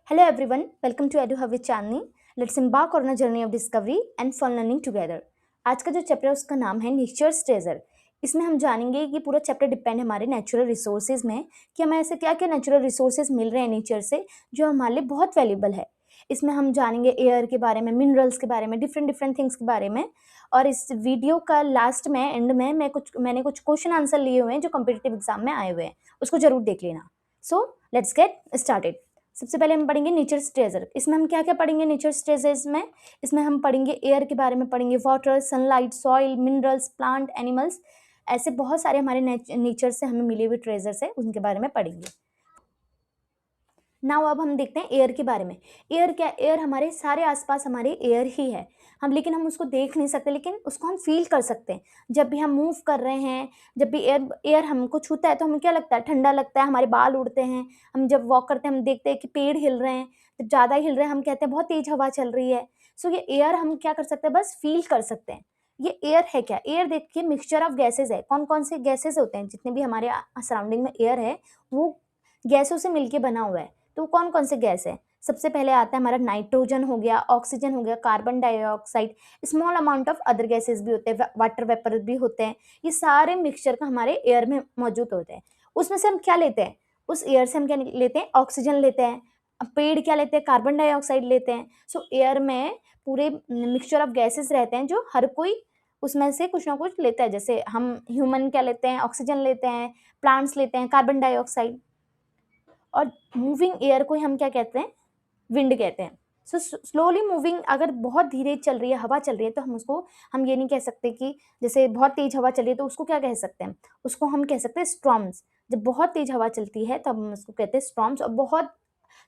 Hello everyone, welcome to Edu with Chandni. Let's embark on a journey of discovery and fun learning together. आज का जो chapter है उसका नाम है नेचर्स ट्रेजर। इसमें हम जानेंगे कि पूरा चैप्टर डिपेंड है हमारे नेचुरल रिसोर्सेज में कि हमें ऐसे क्या क्या नेचुरल रिसोर्सेज मिल रहे हैं नेचर से जो हमारे लिए बहुत वैल्यूबल है। इसमें हम जानेंगे एयर के बारे में, मिनरल्स के बारे में, डिफरेंट डिफरेंट थिंग्स के बारे में। और इस वीडियो का लास्ट में एंड में मैंने कुछ क्वेश्चन आंसर लिए हुए हैं जो कॉम्पिटिटिव एग्जाम में आए हुए हैं, उसको जरूर देख लेना। So let's get started. सबसे पहले हम पढ़ेंगे नेचर्स ट्रेजर। इसमें हम क्या क्या पढ़ेंगे नेचर्स ट्रेजर्स में? इसमें हम पढ़ेंगे एयर के बारे में, पढ़ेंगे water, sunlight, soil, minerals, plant, animals, ऐसे बहुत सारे हमारे नेचर से हमें मिले हुए ट्रेजर्स है, उनके बारे में पढ़ेंगे। नाउ अब हम देखते हैं एयर के बारे में। एयर क्या? एयर हमारे सारे आसपास हमारे एयर ही है, लेकिन हम उसको देख नहीं सकते, लेकिन उसको हम फील कर सकते हैं। जब भी हम मूव कर रहे हैं, जब भी एयर हमको छूता है तो हमें क्या लगता है? ठंडा लगता है, हमारे बाल उड़ते हैं। हम जब वॉक करते हैं हम देखते हैं कि पेड़ हिल रहे हैं, जब ज़्यादा हिल रहे हैं हम कहते हैं बहुत तेज हवा चल रही है। सो ये एयर हम क्या कर सकते हैं? बस फील कर सकते हैं। ये एयर है क्या? एयर देखिए मिक्सचर ऑफ गैसेज है। कौन कौन से गैसेज होते हैं? जितने भी हमारे सराउंडिंग में एयर है वो गैसों से मिलके बना हुआ है। तो कौन कौन से गैस है? सबसे पहले आता है हमारा नाइट्रोजन हो गया, ऑक्सीजन हो गया, carbon dioxide, small amount of other gases भी होते हैं, वाटर वेपर भी होते हैं। ये सारे मिक्सचर का हमारे एयर में मौजूद होते हैं। उसमें से हम क्या लेते हैं? उस एयर से हम क्या लेते हैं? ऑक्सीजन लेते हैं। अब पेड़ क्या लेते हैं? कार्बन डाइऑक्साइड लेते हैं। सो एयर में पूरे मिक्सचर ऑफ गैसेस रहते हैं जो हर कोई उसमें से कुछ ना कुछ लेता है। जैसे हम ह्यूमन क्या लेते हैं? ऑक्सीजन लेते हैं, प्लांट्स लेते हैं कार्बन डाइऑक्साइड। और मूविंग एयर को हम क्या कहते हैं? विंड कहते हैं। सो स्लोली मूविंग, अगर बहुत धीरे चल रही है, हवा चल रही है, तो हम ये नहीं कह सकते कि जैसे बहुत तेज हवा चल रही है तो उसको क्या कह सकते हैं? उसको हम कह सकते हैं स्टॉर्म्स। जब बहुत तेज हवा चलती है तब हम उसको कहते हैं स्टॉर्म्स, और बहुत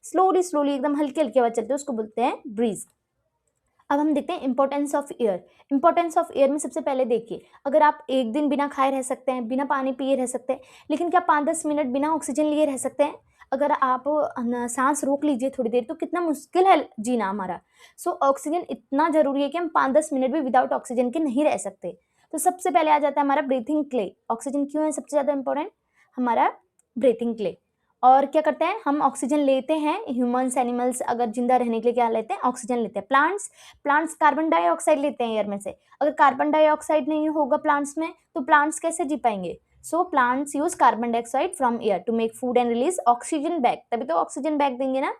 स्लोली स्लोली एकदम हल्की हल्की हवा चलती है उसको बोलते हैं ब्रीज। अब हम देखते हैं importance of air. Importance of air में सबसे पहले देखिए, अगर आप एक दिन बिना खाए रह सकते हैं, बिना पानी पिए रह सकते हैं, लेकिन क्या 5-10 मिनट बिना ऑक्सीजन लिए रह सकते हैं? अगर आप सांस रोक लीजिए थोड़ी देर तो कितना मुश्किल है जीना हमारा। सो ऑक्सीजन इतना जरूरी है कि हम 5-10 मिनट भी विदाउट ऑक्सीजन के नहीं रह सकते। तो सबसे पहले आ जाता है हमारा ब्रीथिंग क्ले। ऑक्सीजन क्यों है सबसे ज़्यादा इंपॉर्टेंट? हमारा ब्रीथिंग क्ले। और क्या करते हैं? हम ऑक्सीजन लेते हैं, ह्यूमंस, एनिमल्स अगर जिंदा रहने के लिए क्या लेते हैं? ऑक्सीजन लेते हैं। प्लांट्स कार्बन डाइऑक्साइड लेते हैं एयर में से। अगर कार्बन डाइऑक्साइड नहीं होगा प्लांट्स में तो प्लांट्स कैसे जी पाएंगे? So plants use carbon dioxide from air to make food and release oxygen back, तभी तो ऑक्सीजन बैक देंगे ना।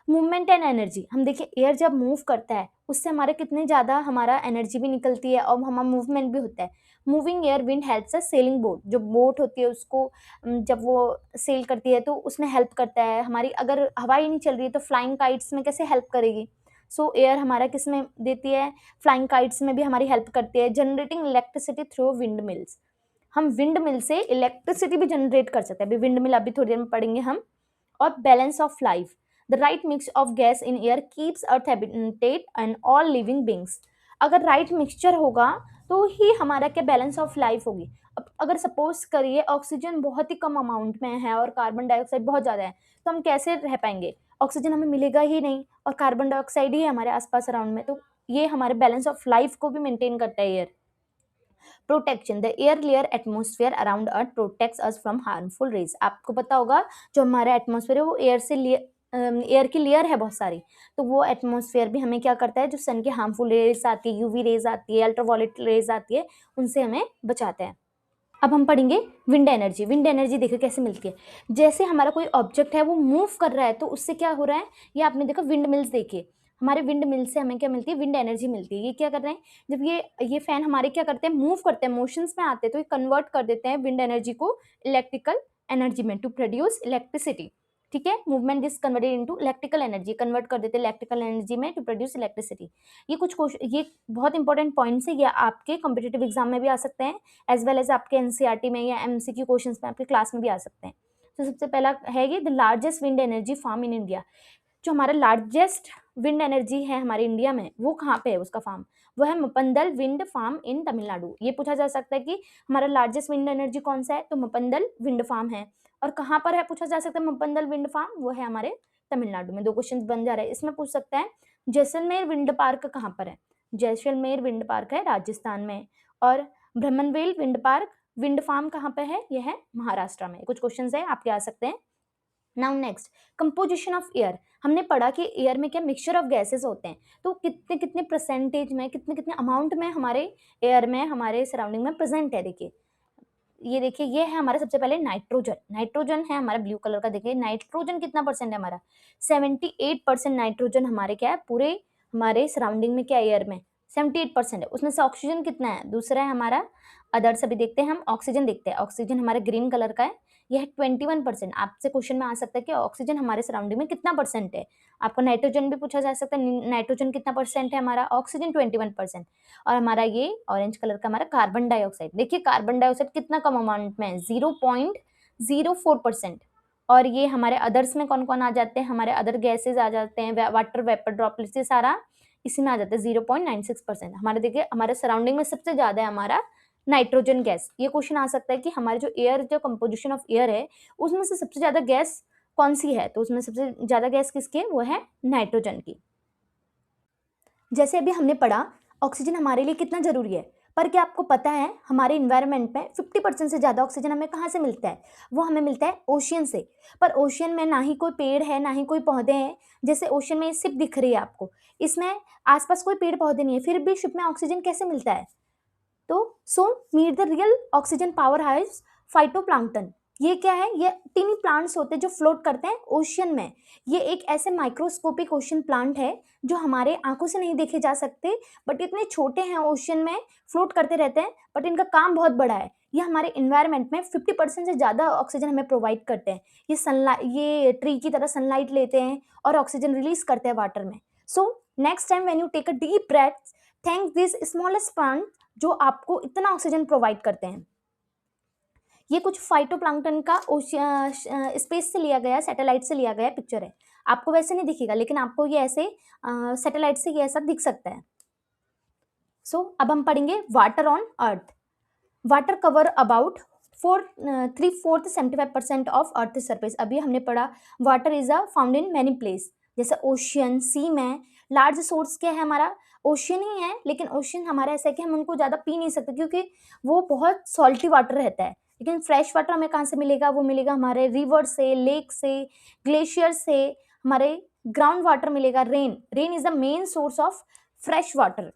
मूवमेंट एंड एनर्जी, हम देखिए एयर जब मूव करता है उससे हमारे कितने ज़्यादा हमारा एनर्जी भी निकलती है और हमारा मूवमेंट भी होता है। Moving air wind helps a sailing boat, जो बोट होती है उसको जब वो सेल करती है तो उसमें हेल्प करता है हमारी। अगर हवा ही नहीं चल रही है तो फ्लाइंग काइट्स में कैसे हेल्प करेगी? सो एयर हमारा किस में देती है? फ्लाइंग काइट्स में भी हमारी हेल्प करती है। Generating electricity through wind mills, हम विंड मिल से इलेक्ट्रिसिटी भी जनरेट कर सकते हैं। अभी विंड मिल अभी थोड़ी देर में पढ़ेंगे हम। और balance of life, the right mix of gas in air keeps earth habitat and all living beings. अगर राइट मिक्सचर होगा तो ही हमारा क्या बैलेंस ऑफ लाइफ होगी। अब अगर सपोज करिए ऑक्सीजन बहुत ही कम अमाउंट में है और कार्बन डाइऑक्साइड बहुत ज़्यादा है तो हम कैसे रह पाएंगे? ऑक्सीजन हमें मिलेगा ही नहीं और कार्बन डाइऑक्साइड ही है हमारे आसपास अराउंड में, तो ये हमारे बैलेंस ऑफ लाइफ को भी मेंटेन करता है air. Protection, the air layer atmosphere around earth protects us from harmful rays. आपको पता होगा जो हमारा एटमोस्फेयर है वो एयर की लेयर है बहुत सारी, तो वो एटमोस्फेयर भी हमें क्या करता है? जो सन की हार्मफुल रेज आती है, यूवी रेज आती है, अल्ट्रावायलेट रेज आती है, उनसे हमें बचाते हैं। अब हम पढ़ेंगे विंड एनर्जी। विंड एनर्जी देखिए कैसे मिलती है। जैसे हमारा कोई ऑब्जेक्ट है वो मूव कर रहा है तो उससे क्या हो रहा है? ये आपने देखा विंड मिल्स देखिए, हमारे विंड मिल से हमें क्या मिलती है? विंड एनर्जी मिलती है। ये क्या कर रहे हैं? जब ये फैन हमारे क्या करते हैं? मूव करते हैं, मोशंस में आते हैं, तो ये कन्वर्ट कर देते हैं विंड एनर्जी को इलेक्ट्रिकल एनर्जी में टू प्रोड्यूस इलेक्ट्रिसिटी। ठीक है, movement is converted into electrical energy, convert कर देते हैं इलेक्ट्रिकल एनर्जी में टू प्रोड्यूस इलेक्ट्रिसिटी। ये बहुत इंपॉर्टेंट पॉइंट्स है, ये आपके कॉम्पिटेटिव एग्जाम में भी आ सकते हैं एज वेल एज आपके एनसीईआरटी में या एमसीक्यू क्वेश्चंस में आपके क्लास में भी आ सकते हैं। तो सबसे पहला है ये the largest wind energy farm in India. जो हमारा लार्जेस्ट विंड एनर्जी है हमारे इंडिया में वो कहाँ पे है? उसका फार्म वो है मपंदल विंड फार्म इन तमिलनाडु। ये पूछा जा सकता है कि हमारा लार्जेस्ट विंड एनर्जी कौन सा है, तो मपंदल विंड फार्म है। और कहाँ पर है पूछा जा सकता है मपंदल विंड फार्म? वो है हमारे तमिलनाडु में। 2 क्वेश्चन बन जा रहे हैं। इसमें पूछ सकता है जैसलमेर विंड पार्क कहाँ पर है? जैसलमेर विंड पार्क है राजस्थान में। और ब्रह्मनवेल विंड पार्क विंड फार्म कहाँ पे है? यह है महाराष्ट्र में। कुछ क्वेश्चन है आपके आ सकते हैं। Now next, composition of air. हमने पढ़ा कि एयर में क्या मिक्सचर ऑफ गैसेस होते हैं, तो कितने कितने परसेंटेज में, कितने कितने अमाउंट में हमारे एयर में, हमारे सराउंडिंग में प्रेजेंट है। देखिए ये देखिए, ये है हमारा सबसे पहले नाइट्रोजन। नाइट्रोजन है हमारा ब्लू कलर का। देखिए नाइट्रोजन कितना परसेंट है हमारा, 78% नाइट्रोजन हमारे क्या है, पूरे हमारे सराउंडिंग में क्या एयर में 78% है। उसमें से ऑक्सीजन कितना है, दूसरा है हमारा अदर्स। अभी देखते हैं हम ऑक्सीजन, देखते हैं ऑक्सीजन हमारा ग्रीन कलर का है, यह है 21%। आपसे क्वेश्चन में आ सकता है कि ऑक्सीजन हमारे सराउंडिंग में कितना परसेंट है। आपको नाइट्रोजन भी पूछा जा सकता है, नाइट्रोजन कितना परसेंट है हमारा, ऑक्सीजन 21%। और हमारा ये ऑरेंज कलर का हमारा कार्बन डाइऑक्साइड। देखिए कार्बन डाइऑक्साइड कितना कम अमाउंट में है, 0.04%। और ये हमारे अदर्स में कौन कौन आ जाते हैं, हमारे अदर गैसेज आ जाते हैं, वाटर वेपर ड्रॉपलेट्स, ये सारा इसमें आ जाता है 0.96%। हमारे देखिए हमारे सराउंडिंग में सबसे ज्यादा है हमारा नाइट्रोजन गैस। ये क्वेश्चन आ सकता है कि हमारे जो एयर, जो कंपोजिशन ऑफ एयर है, उसमें से सबसे ज्यादा गैस कौन सी है, तो उसमें सबसे ज्यादा गैस किसकी है, वो है नाइट्रोजन की। जैसे अभी हमने पढ़ा ऑक्सीजन हमारे लिए कितना जरूरी है, पर क्या आपको पता है हमारे इन्वायरमेंट में 50% से ज़्यादा ऑक्सीजन हमें कहाँ से मिलता है, वो हमें मिलता है ओशियन से। पर ओशियन में ना ही कोई पेड़ है, ना ही कोई पौधे हैं। जैसे ओशियन में शिप दिख रही है आपको, इसमें आसपास कोई पेड़ पौधे नहीं है, फिर भी शिप में ऑक्सीजन कैसे मिलता है। तो so meet the real oxygen power house phytoplankton. ये क्या है, ये टिनी प्लांट्स होते हैं जो फ्लोट करते हैं ओशियन में। ये एक ऐसे माइक्रोस्कोपिक ओशियन प्लांट है जो हमारे आंखों से नहीं देखे जा सकते, बट इतने छोटे हैं, ओशियन में फ्लोट करते रहते हैं, बट इनका काम बहुत बड़ा है। ये हमारे इन्वायरमेंट में 50% से ज़्यादा ऑक्सीजन हमें प्रोवाइड करते हैं। ये सनलाइट, ये ट्री की तरह सनलाइट लेते हैं और ऑक्सीजन रिलीज करते हैं वाटर में। So next time when you take a deep breath, thank this smallest plant जो आपको इतना ऑक्सीजन प्रोवाइड करते हैं। ये कुछ फाइटोप्लैंक्टन का स्पेस से लिया गया, सैटेलाइट से लिया गया पिक्चर है। आपको वैसे नहीं दिखेगा, लेकिन आपको ये ऐसे सैटेलाइट से ये ऐसा दिख सकता है। सो अब हम पढ़ेंगे water on earth. Water cover about 3/4 75% of earth surface. अभी हमने पढ़ा water is a found in many place, जैसे ओशियन, सी में। लार्ज सोर्स क्या है हमारा, ओशियन ही है, लेकिन ओशियन हमारा ऐसा है कि हम उनको ज़्यादा पी नहीं सकते क्योंकि वो बहुत सॉल्टी वाटर रहता है। लेकिन फ्रेश वाटर हमें कहाँ से मिलेगा, वो मिलेगा हमारे रिवर से, लेक से, ग्लेशियर से, हमारे ग्राउंड वाटर मिलेगा। Rain, rain is the main source of fresh water.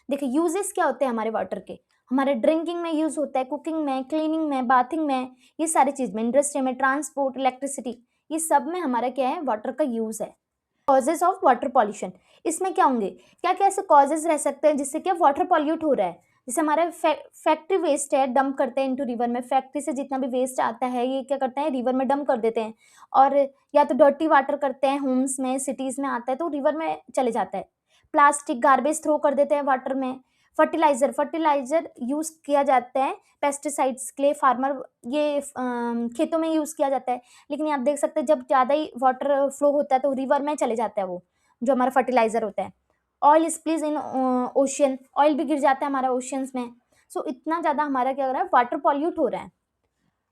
देखिए यूजेस क्या होते हैं हमारे वाटर के, हमारे ड्रिंकिंग में यूज होता है, कुकिंग में, क्लीनिंग में, बाथिंग में, ये सारी चीज में, इंडस्ट्री में, ट्रांसपोर्ट, इलेक्ट्रिसिटी, ये सब में हमारा क्या है, वाटर का यूज है। कॉजेज ऑफ वाटर पॉल्यूशन, इसमें क्या होंगे, क्या क्या ऐसे कॉजेज रह सकते हैं जिससे क्या वाटर पॉल्यूट हो रहा है। जैसे हमारा फैक्ट्री वेस्ट है, डंप करते हैं इनटू रिवर में। फैक्ट्री से जितना भी वेस्ट आता है ये क्या करते हैं, रिवर में डंप कर देते हैं। और या तो डर्टी वाटर करते हैं, होम्स में, सिटीज में आता है तो रिवर में चले जाता है। प्लास्टिक गार्बेज थ्रो कर देते हैं वाटर में। फर्टिलाइजर, फर्टिलाइजर यूज किया जाता है पेस्टिसाइड्स के लिए, फार्मर ये खेतों में यूज किया जाता है। लेकिन आप देख सकते हैं जब ज़्यादा ही वाटर फ्लो होता है तो रिवर में चले जाता है वो जो हमारा फर्टिलाइजर होता है। ऑयल स्प्लिज इन ओशियन, ऑयल भी गिर जाता है हमारा ओशियंस में। सो इतना ज़्यादा हमारा क्या हो रहा है, वाटर पॉल्यूट हो रहा है।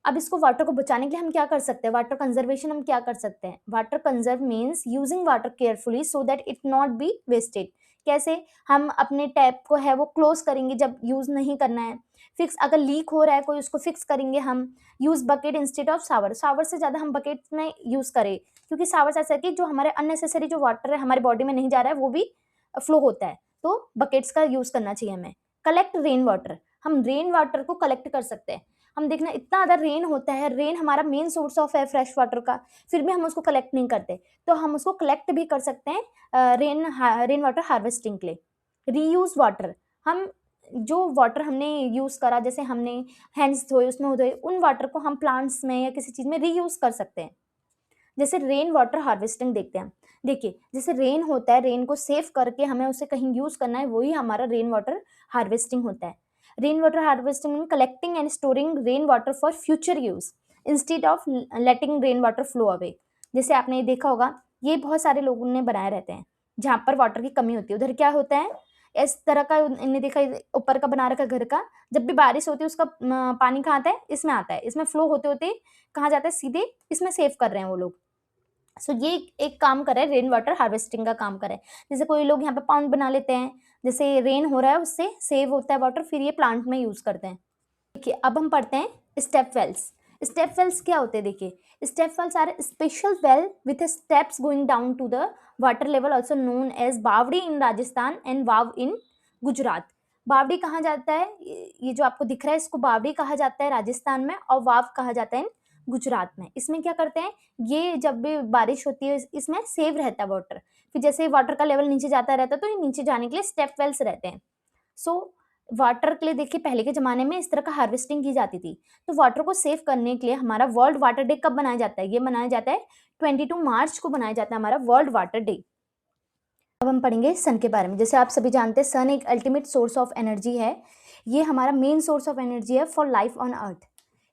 अब इसको वाटर को बचाने के लिए हम क्या कर सकते हैं, वाटर कंजर्वेशन हम क्या कर सकते हैं। Water conserve means using water carefully so that it not be wasted. कैसे, हम अपने टैप को है वो क्लोज करेंगे जब यूज नहीं करना है। फिक्स, अगर लीक हो रहा है कोई, उसको फिक्स करेंगे हम। Use bucket instead of shower, shower से ज़्यादा हम बकेट में यूज करें, क्योंकि शावर से ऐसा है कि जो हमारे अननेसेसरी जो वाटर है हमारे बॉडी में नहीं जा रहा है वो भी फ्लो होता है, तो बकेट्स का यूज करना चाहिए हमें। कलेक्ट रेन वाटर, हम रेन वाटर को कलेक्ट कर सकते हैं। हम देखना इतना ज़्यादा रेन होता है, रेन हमारा मेन सोर्स ऑफ है फ्रेश वाटर का, फिर भी हम उसको कलेक्ट नहीं करते, तो हम उसको कलेक्ट भी कर सकते हैं रेन वाटर हार्वेस्टिंग के लिए। रीयूज वाटर, हम जो वाटर हमने यूज़ करा, जैसे हमने हैंड्स धोए उसमें धोए, उन वाटर को हम प्लांट्स में या किसी चीज़ में रीयूज़ कर सकते हैं। जैसे रेन वाटर हार्वेस्टिंग देखते हैं। देखिए जैसे रेन होता है, रेन को सेव करके हमें उसे कहीं यूज़ करना है, वही हमारा रेन वाटर हार्वेस्टिंग होता है। Rain water harvesting mean collecting and storing rain water for future use instead of letting rain water flow away. जैसे आपने देखा होगा, ये बहुत सारे लोगों ने बनाए रहते हैं जहाँ पर वाटर की कमी होती है, उधर क्या होता है, इस तरह का इन्हें देखा, ऊपर का बना रखा घर का, जब भी बारिश होती है उसका पानी कहाँ आता है, इसमें आता है, इसमें फ्लो होते होते कहाँ जाता है, सीधे इसमें सेव कर रहे हैं वो लोग। सो ये एक काम कर रहा है, रेन वाटर हार्वेस्टिंग का काम कर रहा है। जैसे कोई लोग यहाँ पे पाउंड बना लेते हैं, जैसे रेन हो रहा है उससे सेव होता है वाटर, फिर ये प्लांट में यूज करते हैं। देखिए अब हम पढ़ते हैं स्टेप वेल्स। स्टेप वेल्स क्या होते हैं देखिए, step wells are special well with steps going down to the water level, also known as bawdi in Rajasthan and vav in Gujarat. बावड़ी कहा जाता है, ये जो आपको दिख रहा है इसको बावड़ी कहा जाता है राजस्थान में, और वाव कहा जाता है गुजरात में। इसमें क्या करते हैं, ये जब भी बारिश होती है इसमें सेव रहता है वाटर, फिर जैसे वाटर का लेवल नीचे जाता रहता है तो ये नीचे जाने के लिए स्टेप वेल्स रहते हैं। सो वाटर के लिए देखिए पहले के ज़माने में इस तरह का हार्वेस्टिंग की जाती थी। तो वाटर को सेव करने के लिए हमारा वर्ल्ड वाटर डे कब मनाया जाता है, ये मनाया जाता है 22 मार्च को मनाया जाता है हमारा वर्ल्ड वाटर डे। अब हम पढ़ेंगे सन के बारे में। जैसे आप सभी जानते हैं सन एक अल्टीमेट सोर्स ऑफ एनर्जी है, ये हमारा मेन सोर्स ऑफ एनर्जी है फॉर लाइफ ऑन अर्थ।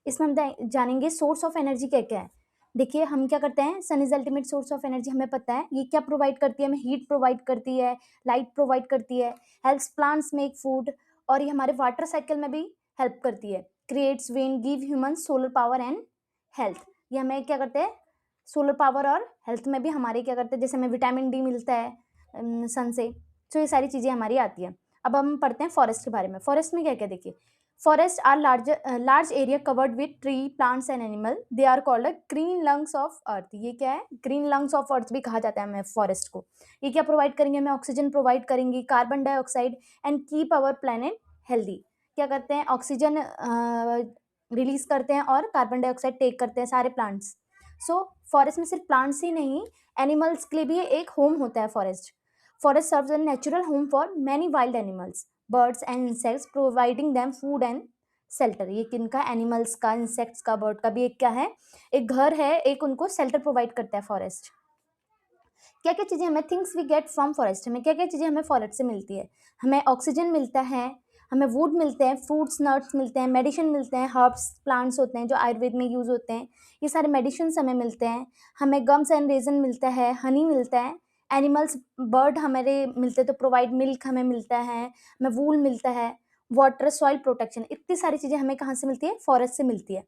इसमें हम जानेंगे सोर्स ऑफ एनर्जी क्या क्या है। देखिए हम क्या करते हैं, sun is ultimate source of energy, हमें पता है ये क्या प्रोवाइड करती है, हमें हीट प्रोवाइड करती है, लाइट प्रोवाइड करती है, हेल्प्स प्लांट्स मेक फूड, और ये हमारे वाटर साइकिल में भी हेल्प करती है, creates wind, give human solar power and health. ये हमें क्या करते हैं, सोलर पावर और हेल्थ में भी हमारे क्या करते हैं, जैसे हमें विटामिन डी मिलता है सन से। तो ये सारी चीज़ें हमारी आती हैं। अब हम पढ़ते हैं फॉरेस्ट के बारे में। फॉरेस्ट में क्या क्या देखिए, forest are large area covered with tree, plants and animal, they are called green lungs of earth. ये क्या है, ग्रीन लंग्स ऑफ अर्थ भी कहा जाता है हमें फॉरेस्ट को। ये क्या प्रोवाइड करेंगे, हमें ऑक्सीजन प्रोवाइड करेंगी, carbon dioxide, and keep our planet healthy. क्या करते हैं, ऑक्सीजन रिलीज करते हैं और कार्बन डाइऑक्साइड टेक करते हैं सारे प्लांट्स। सो फॉरेस्ट में सिर्फ प्लांट्स ही नहीं, एनिमल्स के लिए भी एक होम होता है forest. Forest serves a natural home for many wild animals, birds and insects, providing them food and shelter। ये किनका, एनिमल्स का, इंसेक्ट्स का, बर्ड का भी एक क्या है, एक घर है, एक उनको शेल्टर प्रोवाइड करता है फॉरेस्ट। क्या क्या चीज़ें हमें, things we get from forest, हमें क्या क्या चीज़ें हमें फॉरेस्ट से मिलती है, हमें ऑक्सीजन मिलता है, हमें वुड मिलते हैं, फ्रूट्स नट्स मिलते हैं, मेडिसिन मिलते हैं, हर्ब्स प्लांट्स होते हैं जो आयुर्वेद में यूज़ होते हैं, ये सारे मेडिसिन हमें मिलते हैं, हमें गम्स एंड रेजन मिलता है, हनी मिलता है, एनिमल्स बर्ड हमारे मिलते हैं तो प्रोवाइड मिल्क हमें मिलता है, हमें वूल मिलता है, वाटर, सॉइल प्रोटेक्शन, इतनी सारी चीज़ें हमें कहाँ से मिलती है, फॉरेस्ट से मिलती है।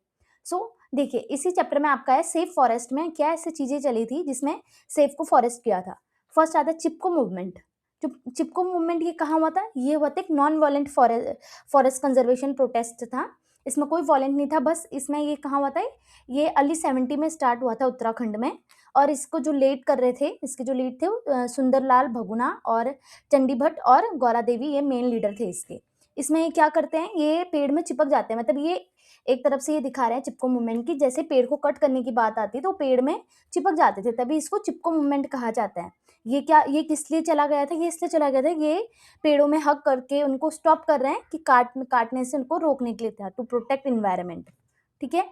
सो देखिए इसी चैप्टर में आपका है सेफ फॉरेस्ट में क्या ऐसी चीज़ें चली थी जिसमें सेफ को फॉरेस्ट किया था। फर्स्ट आता है चिपको मूवमेंट। जो चिपको मूवमेंट ये कहाँ हुआ था, ये हुआ था एक non violent forest conservation protest था, इसमें कोई वॉलेंट नहीं था, बस इसमें ये कहाँ हुआ था, ये अर्ली 70 में स्टार्ट हुआ था उत्तराखंड में, और इसको जो लीड कर रहे थे, इसके जो लीड थे सुंदरलाल भगुना और चंडी भट्ट और गौरा देवी, ये मेन लीडर थे इसके। इसमें ये क्या करते हैं, ये पेड़ में चिपक जाते हैं, मतलब ये एक तरफ से ये दिखा रहे हैं चिपको मूवमेंट की, जैसे पेड़ को कट करने की बात आती है तो पेड़ में चिपक जाते थे, तभी इसको चिपको मूवमेंट कहा जाता है। ये क्या, ये किस लिए चला गया था, ये इसलिए चला गया था, ये पेड़ों में हक करके उनको स्टॉप कर रहे हैं कि काटने से उनको रोकने के लिए था, टू प्रोटेक्ट इन्वायरमेंट। ठीक है,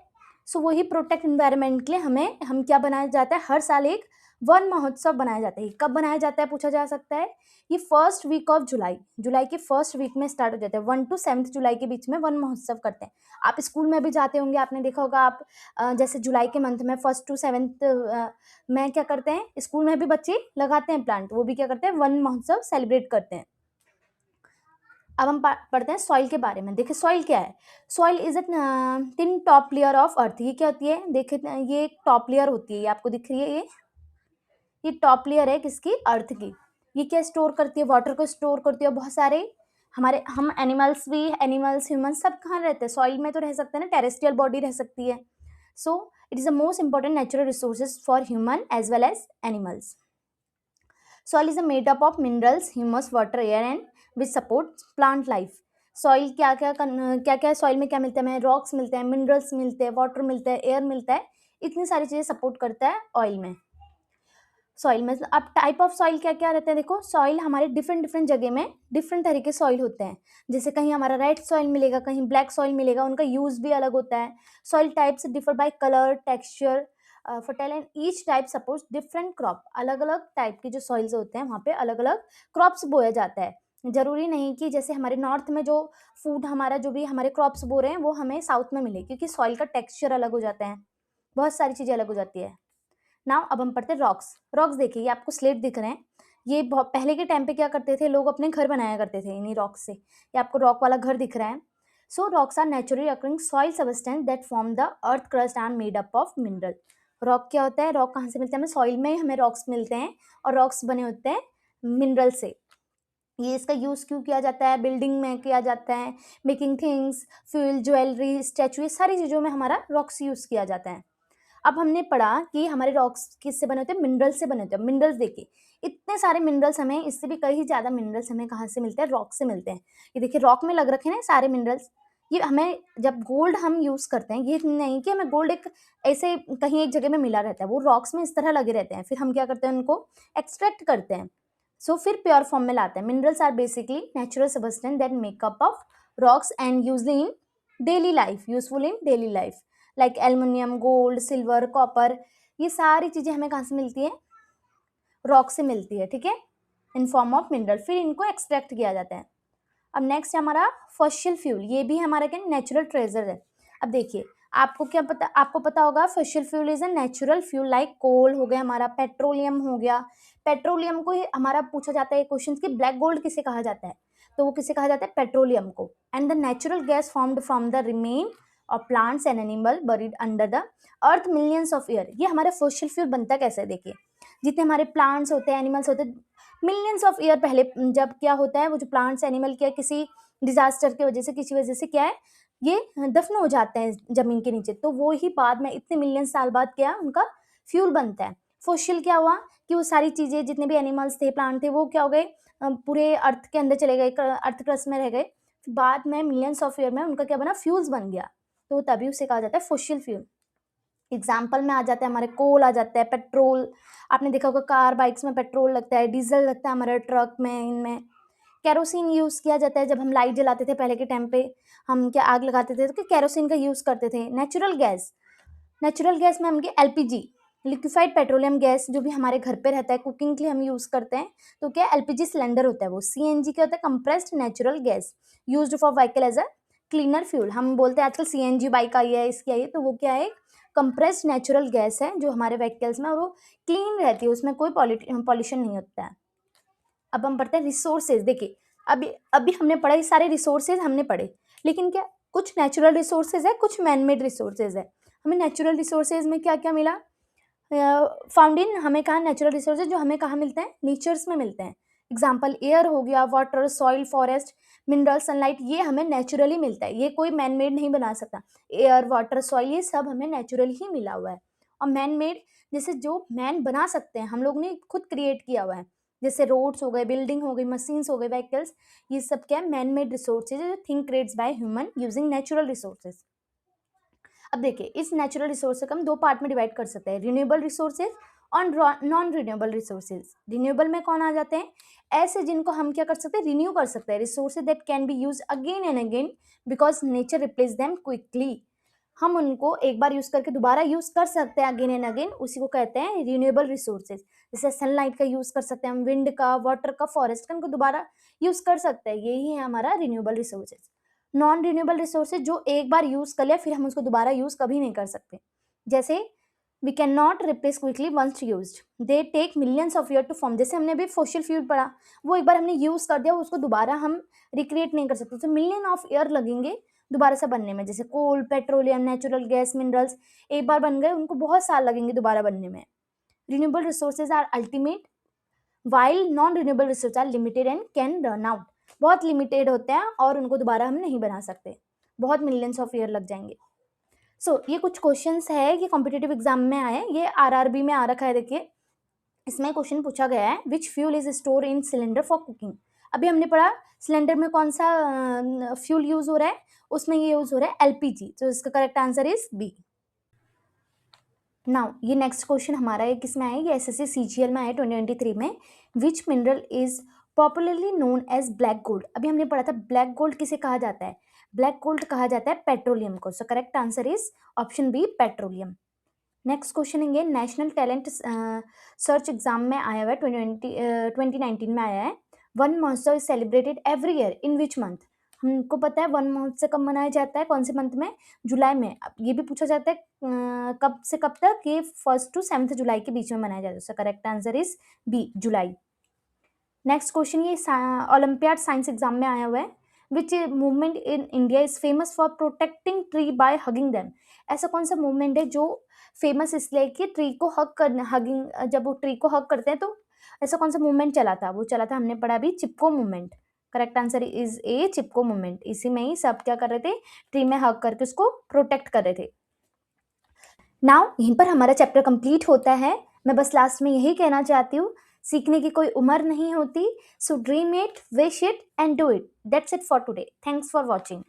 सो वही प्रोटेक्ट इन्वायरमेंट के लिए हम क्या बनाया जाता है, हर साल एक वन महोत्सव बनाया जाता है। कब बनाया जाता है पूछा जा सकता है, ये फर्स्ट वीक ऑफ जुलाई के फर्स्ट वीक में स्टार्ट हो जाता है, 1 to 7 जुलाई के बीच में वन महोत्सव करते हैं। आप स्कूल में भी जाते होंगे, आपने देखा होगा, आप जैसे जुलाई के मंथ में 1 to 7 में क्या करते हैं, स्कूल में भी बच्चे लगाते हैं प्लांट, वो भी क्या करते हैं, वन महोत्सव सेलिब्रेट करते हैं। अब हम पढ़ते हैं सॉइल के बारे में। देखिए सॉइल क्या है, soil is a tin top layer of earth. ये क्या होती है, देखिए ये एक टॉप लेयर होती है, ये आपको दिख रही है, ये टॉप लेयर है किसकी, अर्थ की। ये क्या स्टोर करती है, वाटर को स्टोर करती है, बहुत सारे हम एनिमल्स भी, एनिमल्स ह्यूमन सब कहाँ रहते हैं, सॉइल में तो रह सकते हैं ना, टेरेस्ट्रियल बॉडी रह सकती है। So it is the most important natural resources for human as well as animals. Soil is a made up of minerals, humus, water, air and which support plant life. Soil क्या क्या soil में क्या मिलता है, हमें rocks मिलते हैं, minerals मिलते हैं, वाटर मिलता है, एयर मिलता है, इतनी सारी चीज़ें सपोर्ट करता है ऑयल में, सॉइल में। अब टाइप ऑफ सॉइल क्या क्या रहते हैं, देखो सॉइल हमारे डिफरेंट जगह में डिफरेंट तरीके सॉइल होते हैं, जैसे कहीं हमारा रेड सॉइल मिलेगा, कहीं ब्लैक सॉइल मिलेगा, उनका यूज़ भी अलग होता है। Soil types differ by colour, texture, fertile, and each type supports different crop. अलग अलग टाइप के जो सॉइल्स होते हैं वहाँ पे अलग अलग क्रॉप्स बोया जाता है। जरूरी नहीं कि जैसे हमारे नॉर्थ में जो फूड हमारा जो भी हमारे क्रॉप्स बो रहे हैं वो हमें साउथ में मिले, क्योंकि सॉइल का टेक्सचर अलग हो जाता है, बहुत सारी चीज़ें अलग हो जाती है। नाउ अब हम पढ़ते हैं रॉक्स। रॉक्स देखिए, ये आपको स्लेट दिख रहे हैं, ये बहुत पहले के टाइम पे क्या करते थे लोग, अपने घर बनाया करते थे इन्हीं रॉक से। ये आपको रॉक वाला घर दिख रहा है। So rocks are naturally occurring soil substance that form the earth crust and made up of mineral. Rock क्या होता है, रॉक कहाँ से मिलता है, हमें सॉइल में हमें रॉक्स मिलते हैं, और रॉक्स बने होते हैं मिनरल से। ये इसका यूज़ क्यों किया जाता है, बिल्डिंग में किया जाता है, making things, fuel, jewellery, statue, ये सारी चीज़ों में हमारा रॉक्स यूज़ किया जाता है। अब हमने पढ़ा कि हमारे रॉक्स किससे बने होते हैं, मिनरल से बने होते हैं। मिनरल्स देखिए, इतने सारे मिनरल्स हमें, इससे भी कहीं ज़्यादा मिनरल्स हमें कहाँ से मिलते हैं, रॉक से मिलते हैं। ये देखिए रॉक में लग रखे हैं ना सारे मिनरल्स। ये हमें जब गोल्ड हम यूज़ करते हैं, ये नहीं कि हमें गोल्ड एक ऐसे कहीं एक जगह में मिला रहता है, वो रॉक्स में इस तरह लगे रहते हैं, फिर हम क्या करते हैं, उनको एक्सट्रैक्ट करते हैं, सो फिर प्योर फॉर्म में लाते हैं। Minerals are basically natural substance that make up of rocks and usually in daily life, useful in daily life, like aluminium, gold, silver, copper, ये सारी चीज़ें हमें कहाँ से मिलती है, रॉक से मिलती है, ठीक है, इन फॉर्म ऑफ मिनरल। फिर इनको एक्सट्रैक्ट किया जाता है। अब नेक्स्ट है हमारा फॉसिल फ्यूल, ये भी हमारा क्या नेचुरल ट्रेजर है। अब देखिए, आपको क्या पता, आपको पता होगा fossil fuel is a natural fuel, like coal हो गया हमारा, पेट्रोलियम हो गया। पेट्रोलियम को ही हमारा पूछा जाता है क्वेश्चन कि ब्लैक गोल्ड किसे कहा जाता है, तो वो किसे कहा जाता है, पेट्रोलियम को। And the natural gas formed from the remain of plants and animal buried under the earth millions of year. ये हमारा फॉसिल फ्यूल बनता कैसे है, देखिए जितने हमारे प्लांट्स होते हैं, एनिमल्स होते हैं, मिलियंस ऑफ ईयर पहले जब क्या होता है, वो जो प्लांट्स एनिमल क्या किसी डिजास्टर की वजह से, किसी वजह से क्या है, ये दफन हो जाते हैं जमीन के नीचे, तो वो ही बाद में इतने मिलियन साल बाद क्या उनका फ्यूल बनता है। फॉसिल क्या हुआ कि वो सारी चीजें, जितने भी एनिमल्स थे, प्लांट थे, वो क्या हो गए, पूरे अर्थ के अंदर चले गए, अर्थ क्रस्ट में रह गए, बाद में मिलियंस ऑफ ईयर में उनका क्या बना, फ्यूल्स बन गया, तो तभी उसे कहा जाता है फॉसिल फ्यूल। एग्जाम्पल में आ जाता है हमारे कोल, आ जाता है पेट्रोल, आपने देखा होगा कार बाइक्स में पेट्रोल लगता है, डीजल लगता है हमारे ट्रक में, इनमें केरोसिन यूज़ किया जाता है। जब हम लाइट जलाते थे पहले के टाइम पे, हम क्या आग लगाते थे तो केरोसिन का यूज़ करते थे। नेचुरल गैस, नेचुरल गैस में हम एलपीजी, लिक्विफाइड पेट्रोलियम गैस, जो भी हमारे घर पे रहता है, कुकिंग के लिए हम यूज़ करते हैं, तो क्या एलपीजी सिलेंडर होता है वो। सीएनजी क्या होता है, compressed natural gas used for vehicle as a cleaner fuel. हम बोलते हैं आजकल सीएनजी बाइक आई है, इसकी आई है, तो वो क्या है, कंप्रेस्ड नेचुरल गैस है जो हमारे व्हीकल्स में, और वो क्लीन रहती है, उसमें कोई पॉल्यूशन नहीं होता है। अब हम पढ़ते हैं रिसोर्सेज। देखिए अभी अभी हमने पढ़ा, ये सारे रिसोर्सेज हमने पढ़े, लेकिन क्या कुछ नेचुरल रिसोर्सेज है, कुछ मैन मेड रिसोर्सेज है। हमें नेचुरल रिसोर्सेज में क्या क्या मिला, फाउंड इन, हमें कहा नेचुरल रिसोर्सेज जो हमें कहाँ मिलते हैं, नेचर्स में मिलते हैं। एग्जाम्पल एयर हो गया, water, soil, forest, mineral, sunlight, ये हमें नेचुरली मिलता है, ये कोई मैन मेड नहीं बना सकता। एयर, वाटर, सॉइल, ये सब हमें नेचुरली ही मिला हुआ है। और मैन मेड जैसे जो मैन बना सकते हैं, हम लोग ने खुद क्रिएट किया हुआ है, जैसे रोड्स हो गए, बिल्डिंग हो गई, मशीन्स हो गए, व्हीकल्स, ये सब क्या है, मैन मेड रिसोर्सेज है, thing creates by human using natural resources. अब देखिए इस नेचुरल रिसोर्स को हम दो पार्ट में डिवाइड कर सकते हैं, रिन्यूएबल रिसोर्सेज और नॉन रिन्यूएबल रिसोर्सेज। रिन्यूएबल में कौन आ जाते हैं, ऐसे जिनको हम क्या कर सकते हैं, रिन्यू कर सकते हैं, resources that can be use again and again because nature replace them quickly. हम उनको एक बार यूज करके दोबारा यूज कर सकते हैं अगेन एंड अगेन, उसी को कहते हैं रिन्यूएबल रिसोर्सेज। जैसे सनलाइट का यूज कर सकते हैं हम, विंड का, वाटर का, फॉरेस्ट का, उनको दोबारा यूज कर सकते हैं, यही है हमारा renewable resources. Non renewable resources जो एक बार यूज कर लिया फिर हम उसको दोबारा यूज कभी नहीं कर सकते, जैसे we can not replace quickly once used, they take millions of year to form. जैसे हमने अभी फॉसिल फ्यूल पढ़ा, वो एक बार हमने यूज कर दिया, उसको दोबारा हम रिक्रिएट नहीं कर सकते, तो मिलियन ऑफ ईयर लगेंगे दोबारा से बनने में। जैसे कोल, पेट्रोलियम, नेचुरल गैस, मिनरल्स एक बार बन गए, उनको बहुत साल लगेंगे दोबारा बनने में। Renewable resources are ultimate while non renewable resource are limited and can run out. बहुत लिमिटेड होते हैं और उनको दोबारा हम नहीं बना सकते, बहुत मिलियंस ऑफ ईयर लग जाएंगे। ये कुछ क्वेश्चंस है, ये कॉम्पिटिटिव एग्जाम में आए, ये आरआरबी में आ रखा है। देखिए इसमें क्वेश्चन पूछा गया है, which fuel is store in cylinder for cooking. अभी हमने पढ़ा सिलेंडर में कौन सा फ्यूल यूज हो रहा है, उसमें ये यूज हो रहा है एलपीजी, तो इसका correct answer is B. Now ये नेक्स्ट क्वेश्चन हमारा है, किसमें आया, ये एसएससी सीजीएल में आया 2023 में। Which mineral is popularly known as black gold. अभी हमने पढ़ा था ब्लैक गोल्ड किसे कहा जाता है, ब्लैक गोल्ड कहा जाता है पेट्रोलियम को। So correct answer is option B, petroleum. Next question है, नेशनल टैलेंट सर्च एग्जाम में आया हुआ है, 2019 में आया है। वन महोत्सव is celebrated every year in which month. हमको पता है वन महोत्सव कब मनाया जाता है, कौन से मंथ में, जुलाई में। अब ये भी पूछा जाता है कब से कब तक, ये 1 to 7 जुलाई के बीच में मनाया जाता है। So correct answer is B, July. Next question, ये ओलंपियाड साइंस एग्जाम में आया हुआ है। Which movement in India is famous for protecting tree by hugging them. ऐसा कौन सा मूवमेंट है जो फेमस इसलिए कि ट्री को हग करना, हगिंग, जब वो ट्री को हग करते हैं तो ऐसा कौन सा मूवमेंट चला था? वो चला था, हमने पढ़ा अभी, Chipko movement. Correct answer is A, Chipko movement. इसी में ही सब क्या कर रहे थे, ट्री में हग करके उसको प्रोटेक्ट कर रहे थे। नाउ यहीं पर हमारा चैप्टर कंप्लीट होता है। मैं बस लास्ट में यही कहना चाहती हूँ, सीखने की कोई उम्र नहीं होती। So dream it, wish it and do it. That's it for today. Thanks for watching.